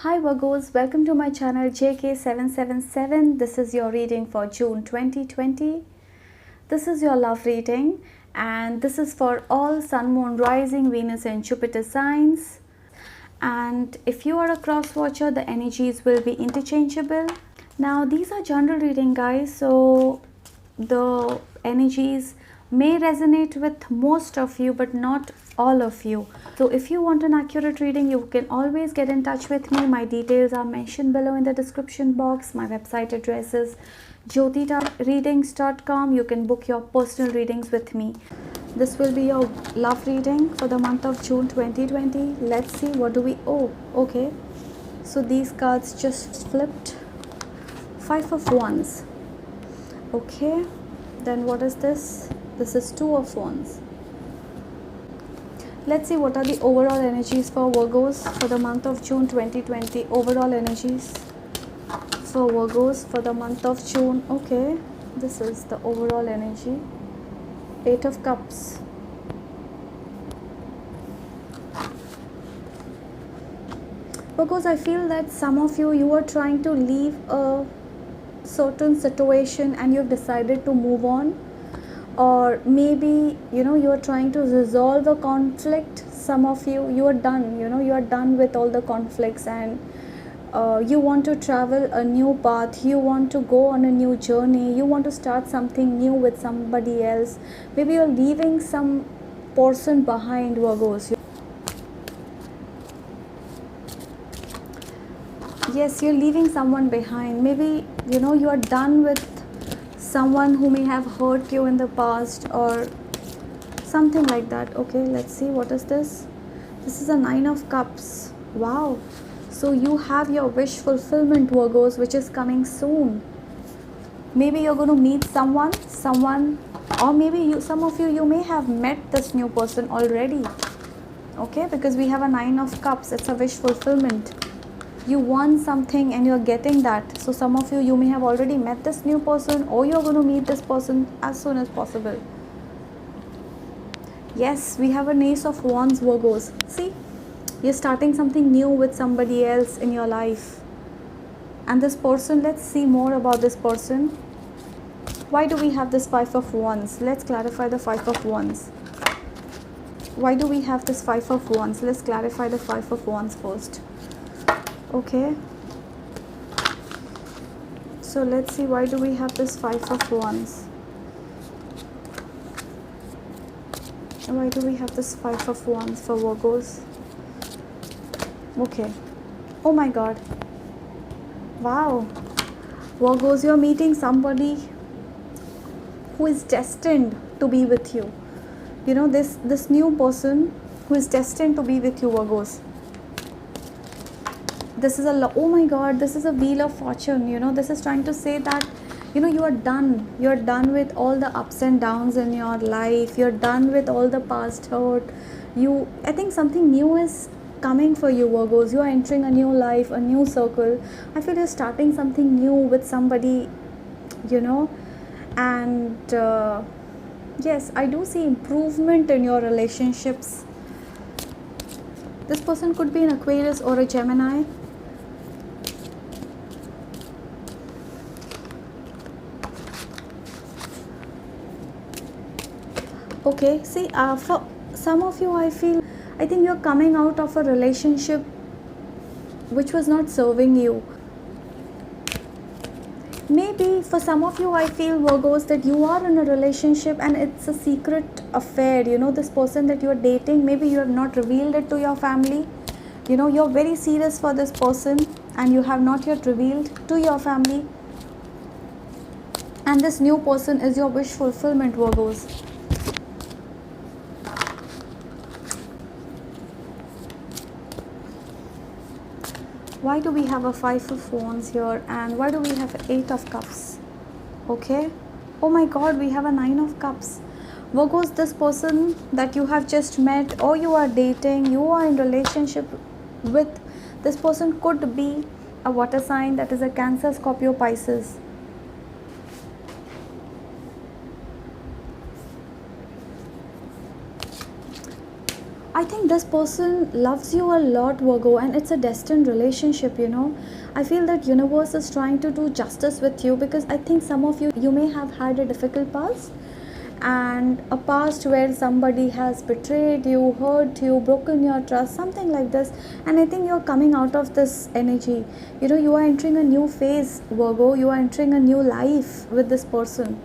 Hi Virgos, welcome to my channel JK777. This is your reading for June 2020. This is your love reading and this is for all Sun, Moon, Rising, Venus and Jupiter signs. And if you are a cross watcher, the energies will be interchangeable. Now these are general reading, guys, so the energies may resonate with most of you but not all of you. So if you want an accurate reading, you can always get in touch with me. My details are mentioned below in the description box. My website address is jyotireadings.com. You can book your personal readings with me. This will be your love reading for the month of June 2020. Let's see what do we okay, so these cards just flipped. Five of Wands. Okay, then what is this? This is Two of Wands. Let's see what are the overall energies for Virgos for the month of June 2020. Overall energies for Virgos for the month of June. Okay, this is the overall energy. Eight of Cups. Virgos, I feel that some of you are trying to leave a certain situation and you've decided to move on, or maybe you are trying to resolve a conflict. Some of you are done, you are done with all the conflicts, and you want to travel a new path, you want to go on a new journey, you want to start something new with somebody else. Maybe you're leaving some person behind, Virgos. Yes, you're leaving someone behind. Maybe you are done with someone who may have hurt you in the past or something like that. Okay, let's see what is this. This is a Nine of Cups. Wow, so you have your wish fulfillment, Virgos, which is coming soon. Maybe you're going to meet someone, or maybe some of you may have met this new person already. Okay, because we have a Nine of Cups. It's a wish fulfillment. You want something and you're getting that. So some of you may have already met this new person, or you're going to meet this person as soon as possible. Yes, we have an Ace of Wands, Virgos. See, you're starting something new with somebody else in your life. And this person, let's see more about this person. Why do we have this Five of Wands? Let's clarify the Five of Wands. Why do we have this Five of Wands? Let's clarify the Five of Wands first. Okay, so let's see, why do we have this Five of Wands? Why do we have this Five of Wands for Virgos? Okay, oh my god, wow, Virgos, you're meeting somebody who is destined to be with you. This new person who is destined to be with you, Virgos. This is oh my god, this is a Wheel of Fortune. This is trying to say that you are done. You're done with all the ups and downs in your life. You're done with all the past hurt. I think something new is coming for you, Virgos. You are entering a new life, a new circle. I feel you're starting something new with somebody, and yes, I do see improvement in your relationships. This person could be an Aquarius or a Gemini. Okay, see, for some of you, I think you're coming out of a relationship which was not serving you. Maybe for some of you, I feel, Virgos, that you are in a relationship and it's a secret affair. This person that you're dating, maybe you have not revealed it to your family. You're very serious for this person and you have not yet revealed to your family. And this new person is your wish fulfillment, Virgos. Why do we have a Five of Wands here, and why do we have Eight of Cups? Okay, oh my god, we have a Nine of Cups. Virgos, this person that you have just met or you are dating, you are in relationship with, this person could be a water sign, that is a Cancer, Scorpio, Pisces. I think think this person loves you a lot, Virgo, and it's a destined relationship, I feel that universe is trying to do justice with you, because I think some of you may have had a difficult past, and a past where somebody has betrayed you, hurt you, broken your trust, something like this. And I think you're coming out of this energy. You are entering a new phase, Virgo. You are entering a new life with this person.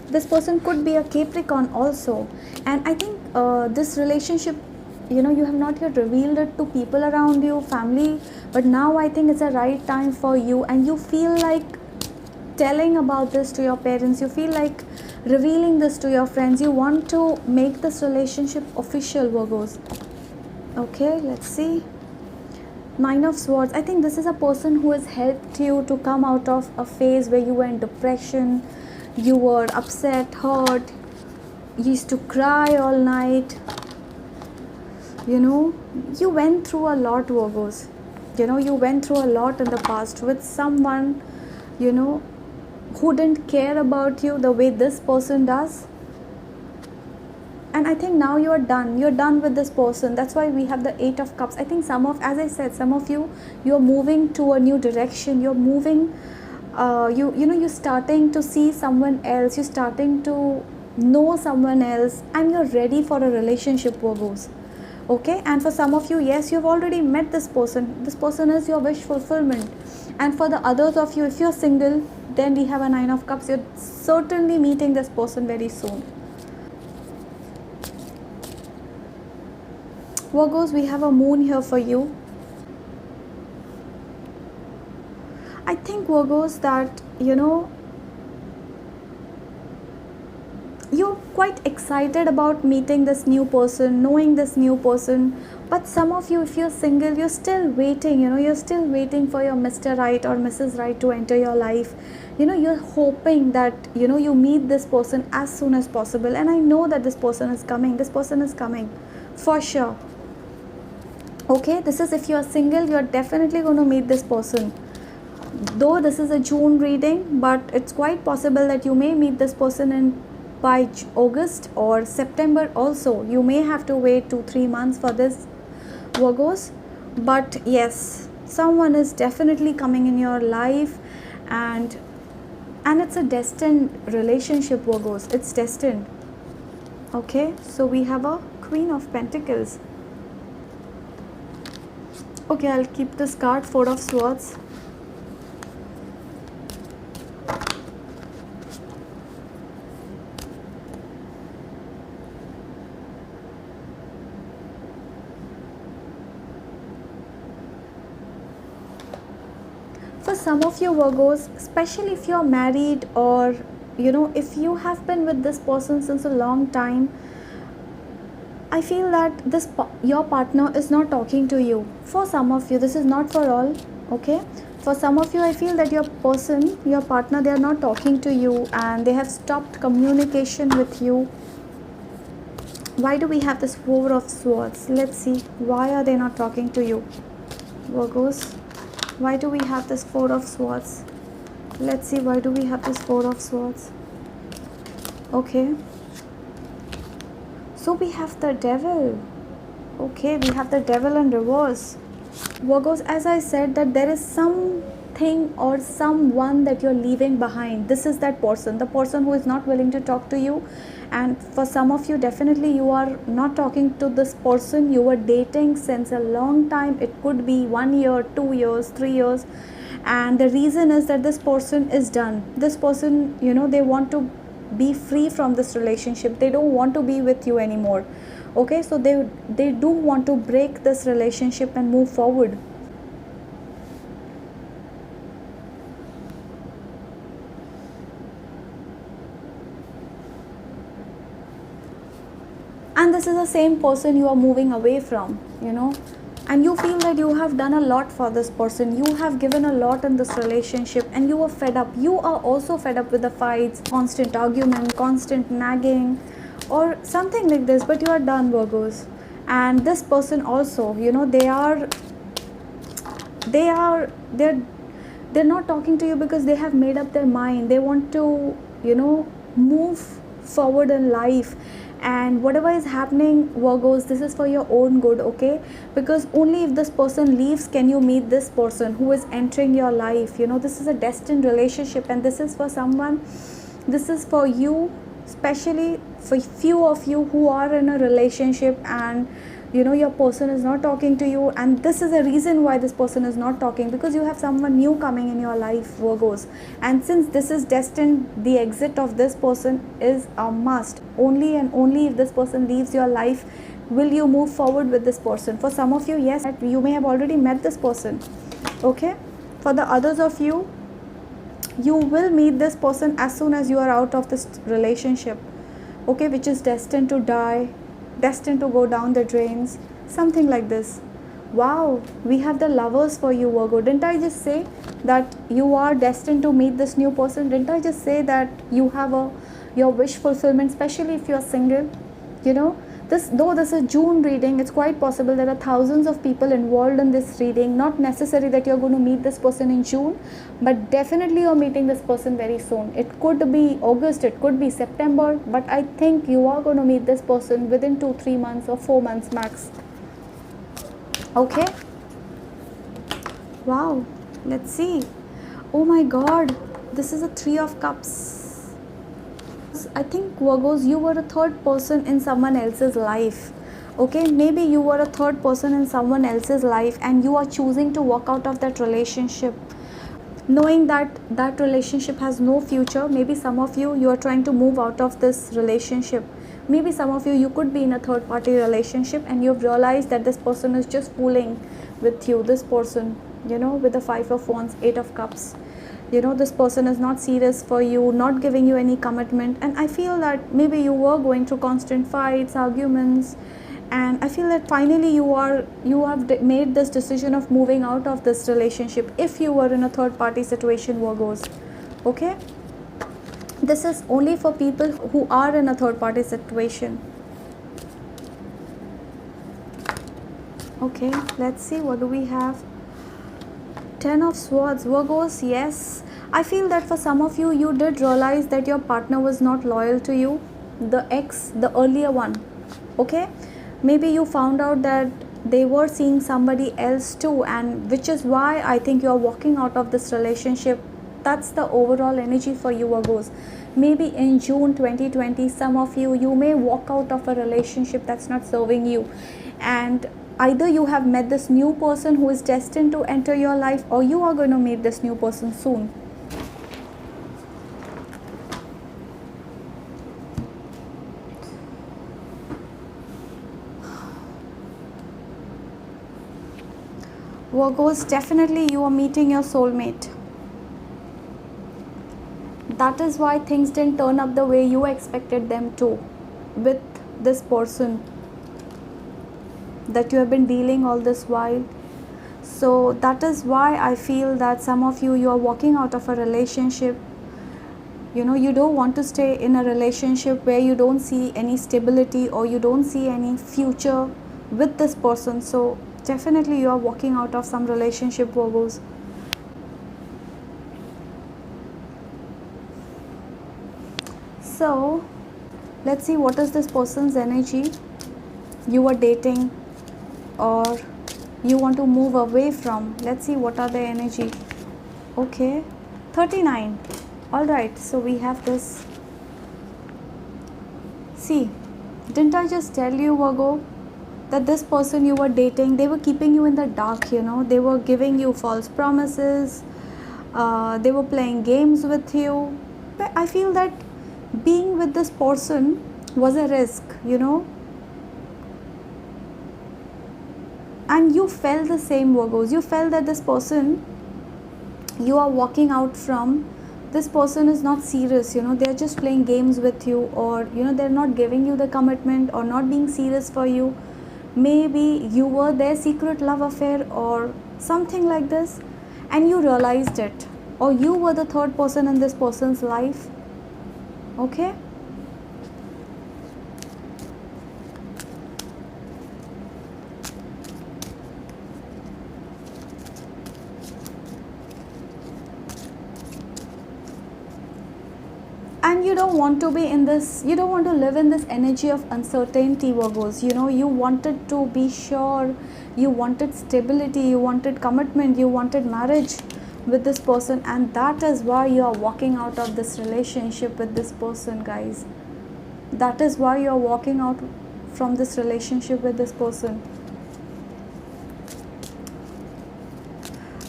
This person could be a Capricorn also, and I think this relationship, you have not yet revealed it to people around you, family, but now I think it's a right time for you, and you feel like telling about this to your parents, you feel like revealing this to your friends, you want to make this relationship official, Virgos. Okay, let's see. Nine of Swords. I think this is a person who has helped you to come out of a phase where you were in depression, you were upset, hurt, you used to cry all night. You went through a lot, Virgos. You went through a lot in the past with someone, who didn't care about you the way this person does. And I think now you're done with this person. That's why we have the Eight of Cups. I think as I said, some of you're moving to a new direction. You're moving, you're starting to see someone else, you're starting to know someone else, and you're ready for a relationship, Virgos. Okay, and for some of you, yes, you've already met this person. This person is your wish fulfillment. And for the others of you, if you're single, then we have a Nine of Cups. You're certainly meeting this person very soon. Virgos, we have a Moon here for you. I think, Virgos, that you're quite excited about meeting this new person, knowing this new person. But some of you, if you're single, you're still waiting, you're still waiting for your Mr. Right or Mrs. Right to enter your life. You're hoping that, you meet this person as soon as possible. And I know that this person is coming. This person is coming for sure. Okay, this is if you're single, you're definitely going to meet this person. Though this is a June reading, but it's quite possible that you may meet this person by August or September also. You may have to wait 2-3 months for this, Virgos. But yes, someone is definitely coming in your life, and it's a destined relationship, Virgos. It's destined. Okay, so we have a Queen of Pentacles. Okay, I'll keep this card, Four of Swords. For some of you, Virgos, especially if you're married, or if you have been with this person since a long time, I feel that your partner is not talking to you. For some of you, this is not for all. Okay, for some of you, I feel that your partner, they are not talking to you, and they have stopped communication with you. Why do we have this Four of Swords? Let's see, why are they not talking to you, Virgos? Why do we have this Four of Swords? Let's see, why do we have this Four of Swords? Okay, so we have the Devil. Okay, we have the Devil in reverse. Virgos, as I said, that there is something or someone that you're leaving behind. This is that person, the person who is not willing to talk to you. And for some of you, definitely you are not talking to this person. You were dating since a long time. It could be 1 year, 2 years, 3 years. And the reason is that this person is done. This person, they want to be free from this relationship. They don't want to be with you anymore. Okay, so they do want to break this relationship and move forward. And this is the same person you are moving away from, and you feel that you have done a lot for this person. You have given a lot in this relationship, and you are fed up. You are also fed up with the fights, constant argument, constant nagging, or something like this, but you are done, Virgos. And this person also, they're not talking to you because they have made up their mind. They want to, move forward in life, and whatever is happening, Virgos, this is for your own good, okay? Because only if this person leaves can you meet this person who is entering your life. This is a destined relationship, and this is for someone, this is for you, especially for few of you who are in a relationship, and your person is not talking to you, and this is a reason why this person is not talking, because you have someone new coming in your life, Virgos. And since this is destined, the exit of this person is a must. Only and only if this person leaves your life will you move forward with this person. For some of you, yes, you may have already met this person, okay? For the others of you, you will meet this person as soon as you are out of this relationship, okay, which is destined to die, destined to go down the drains, something like this. Wow, we have the Lovers for you, Virgo. Didn't I just say that you are destined to meet this new person? Didn't I just say that you have your wish fulfillment, especially if you are single? Though this is June reading, it's quite possible there are thousands of people involved in this reading. Not necessary that you're going to meet this person in June, but definitely you're meeting this person very soon. It could be August, it could be September, but I think you are going to meet this person within 2-3 months or 4 months max. Okay? Wow, let's see. Oh my God, this is a 3 of Cups. I think, Virgos, you were a third person in someone else's life, okay? Maybe you were a third person in someone else's life, and you are choosing to walk out of that relationship, knowing that that relationship has no future. Maybe some of you are trying to move out of this relationship. Maybe some of you could be in a third party relationship, and you've realized that this person is just fooling with you. This person, with the 5 of Wands, 8 of Cups, this person is not serious for you, not giving you any commitment. And I feel that maybe you were going through constant fights, arguments, and I feel that finally you have made this decision of moving out of this relationship, if you were in a third party situation, Virgos, okay? This is only for people who are in a third party situation. Okay, let's see, what do we have? 10 of Swords, Virgos. Yes, I feel that for some of you, you did realize that your partner was not loyal to you, the ex, the earlier one, okay? Maybe you found out that they were seeing somebody else too, and which is why I think you are walking out of this relationship. That's the overall energy for you, Virgos. Maybe in June 2020, some of you may walk out of a relationship that's not serving you, and either you have met this new person who is destined to enter your life, or you are going to meet this new person soon. Virgos, definitely you are meeting your soulmate. That is why things didn't turn up the way you expected them to with this person that you have been dealing all this while. So that is why I feel that some of you are walking out of a relationship. You don't want to stay in a relationship where you don't see any stability, or you don't see any future with this person. So definitely you are walking out of some relationship, Virgos. So let's see, what is this person's energy? You are dating, or you want to move away from. Let's see, what are their energy? Okay, 39. All right, so we have this. See, didn't I just tell you, Virgo, that this person you were dating, they were keeping you in the dark, they were giving you false promises, they were playing games with you. But I feel that being with this person was a risk, and you felt the same, Virgos. You felt that this person you are walking out from, this person is not serious, they're just playing games with you, or they're not giving you the commitment, or not being serious for you. Maybe you were their secret love affair or something like this, and you realized it, or you were the third person in this person's life. Okay, you don't want to be in this, you don't want to live in this energy of uncertainty, Virgos. You wanted to be sure, you wanted stability, you wanted commitment, you wanted marriage with this person, and that is why you are walking out of this relationship with this person, guys. That is why you are walking out from this relationship with this person.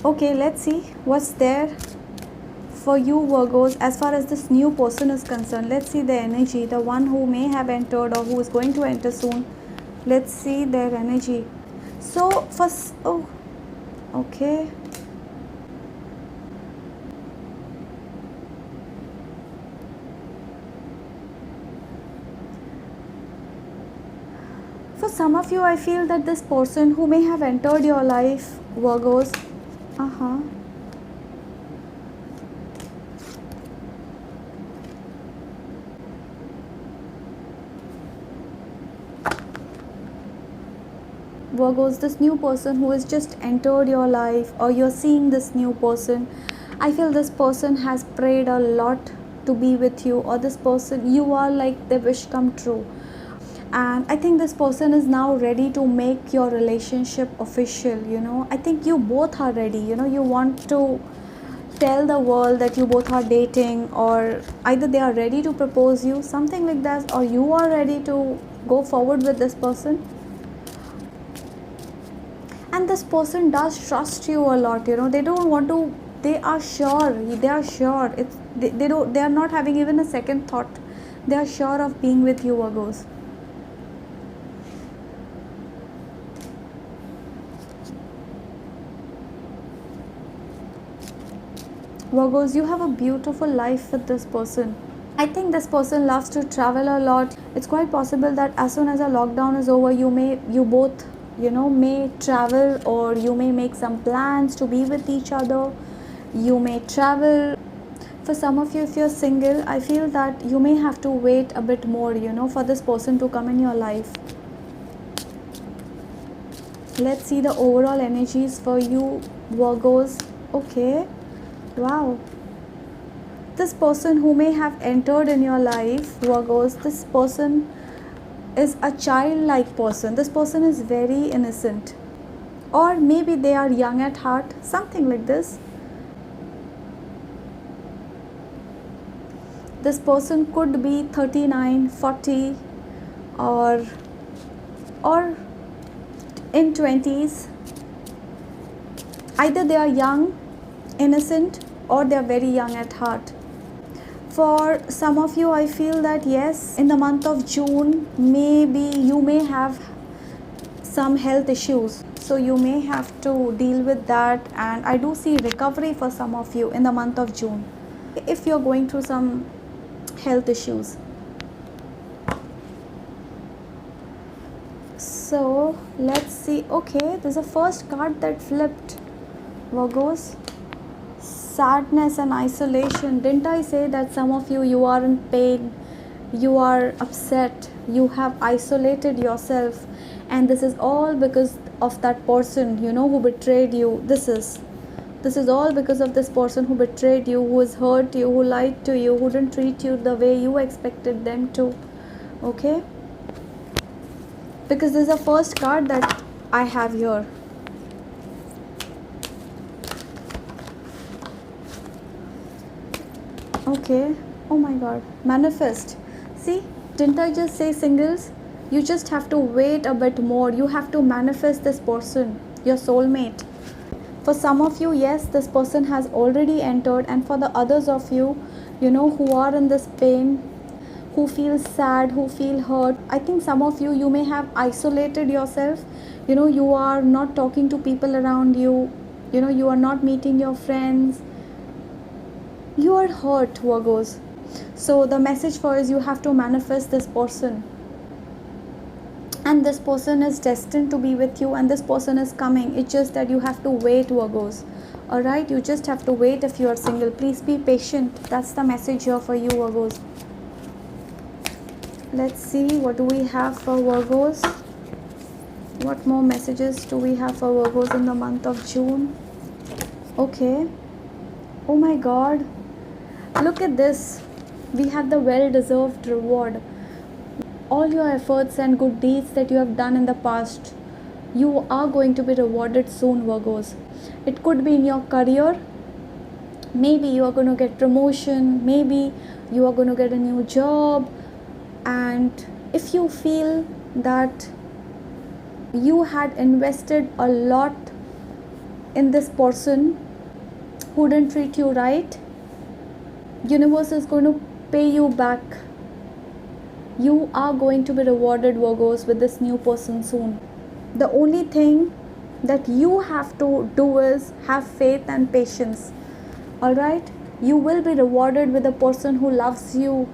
Okay, let's see what's there for you, Virgos, as far as this new person is concerned. Let's see the energy, the one who may have entered or who is going to enter soon. Let's see their energy. So first, oh, okay. For some of you, I feel that this person who may have entered your life, Virgos, Virgos, this new person who has just entered your life, or you're seeing this new person, I feel this person has prayed a lot to be with you, or this person, you are like their wish come true. And I think this person is now ready to make your relationship official. I think you both are ready. You want to tell the world that you both are dating, or either they are ready to propose you, something like that, or you are ready to go forward with this person. And this person does trust you a lot. They don't want to, they are sure they are not having even a second thought. They are sure of being with you, Virgos. Virgos, you have a beautiful life with this person. I think this person loves to travel a lot. It's quite possible that as soon as a lockdown is over, you both may travel, or you may make some plans to be with each other. You may travel. For some of you, if you're single, I feel that you may have to wait a bit more, for this person to come in your life. Let's see the overall energies for you, Virgos. Okay. Wow. This person who may have entered in your life, Virgos, this person is a childlike person. This person is very innocent, or maybe they are young at heart, something like this. This person could be 39, 40, or in 20s. Either they are young, innocent, or they are very young at heart. For some of you, I feel that yes, in the month of June, maybe you may have some health issues, so you may have to deal with that. And I do see recovery for some of you in the month of June, if you're going through some health issues. So let's see. Okay, there's a first card that flipped, Virgos. Sadness and isolation. Didn't I say that some of you are in pain, you are upset, you have isolated yourself, and this is all because of that person who betrayed you. This is all because of this person who betrayed you, who has hurt you, who lied to you, who didn't treat you the way you expected them to. Okay, because this is the first card that I have here. Okay, oh my god, manifest. See, didn't I just say, singles? You just have to wait a bit more. You have to manifest this person, your soulmate. For some of you, yes, this person has already entered, and for the others of you, who are in this pain, who feel sad, who feel hurt, I think some of you may have isolated yourself. You are not talking to people around you. You are not meeting your friends. You are hurt, Virgos. So the message for is you have to manifest this person, and this person is destined to be with you, and this person is coming. It's just that you have to wait, Virgos. Alright, you just have to wait. If you are single, please be patient. That's the message here for you, Virgos. Let's see, what do we have for Virgos? What more messages do we have for Virgos in the month of June? Okay. Oh my god, look at this. We have the well-deserved reward. All your efforts and good deeds that you have done in the past, you are going to be rewarded soon, Virgos. It could be in your career. Maybe you are going to get promotion. Maybe you are going to get a new job. And if you feel that you had invested a lot in this person who didn't treat you right, universe is going to pay you back. You are going to be rewarded, Virgos, with this new person soon. The only thing that you have to do is have faith and patience. Alright? You will be rewarded with a person who loves you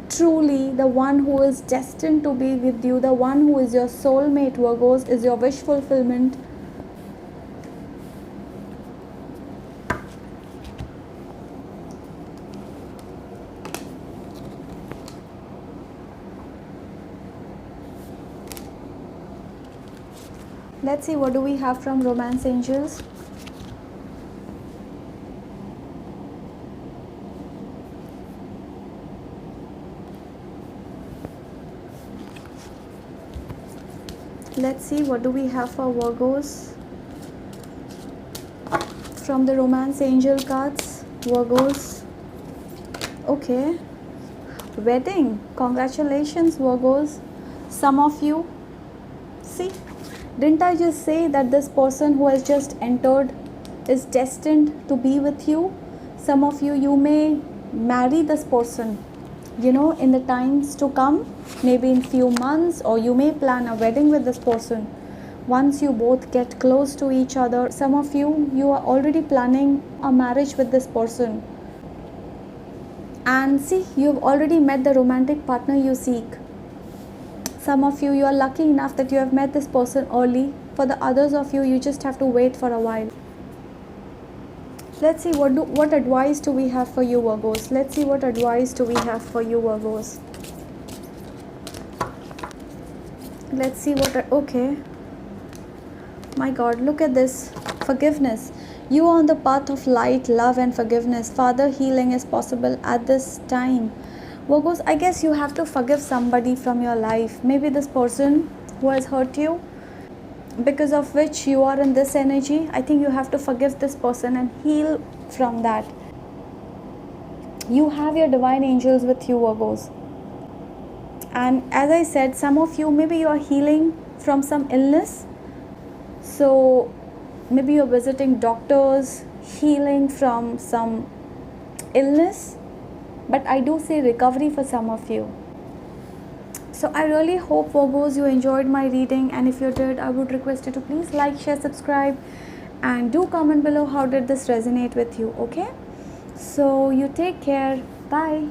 truly, the one who is destined to be with you, the one who is your soulmate, Virgos, is your wish fulfillment. Let's see what do we have from Romance Angels. Let's see what do we have for Virgos from the Romance Angel cards. Virgos. Okay. Wedding. Congratulations, Virgos. Some of you. See, didn't I just say that this person who has just entered is destined to be with you? Some of you, you may marry this person, in the times to come, maybe in few months, or you may plan a wedding with this person. Once you both get close to each other, some of you, you are already planning a marriage with this person. And see, you've already met the romantic partner you seek. Some of you, you are lucky enough that you have met this person early. For the others of you, you just have to wait for a while. Let's see what advice do we have for you, Virgos. Let's see what advice do we have for you, Virgos. Let's see okay. My God, look at this. Forgiveness. You are on the path of light, love and forgiveness. Father, healing is possible at this time. Virgos, I guess you have to forgive somebody from your life. Maybe this person who has hurt you, because of which you are in this energy. I think you have to forgive this person and heal from that. You have your divine angels with you, Virgos. And as I said, some of you, maybe you are healing from some illness. So maybe you're visiting doctors, healing from some illness. But I do see recovery for some of you. So I really hope, Virgos, you enjoyed my reading, and if you did, I would request you to please like, share, subscribe, and do comment below how did this resonate with you, okay? So you take care. Bye.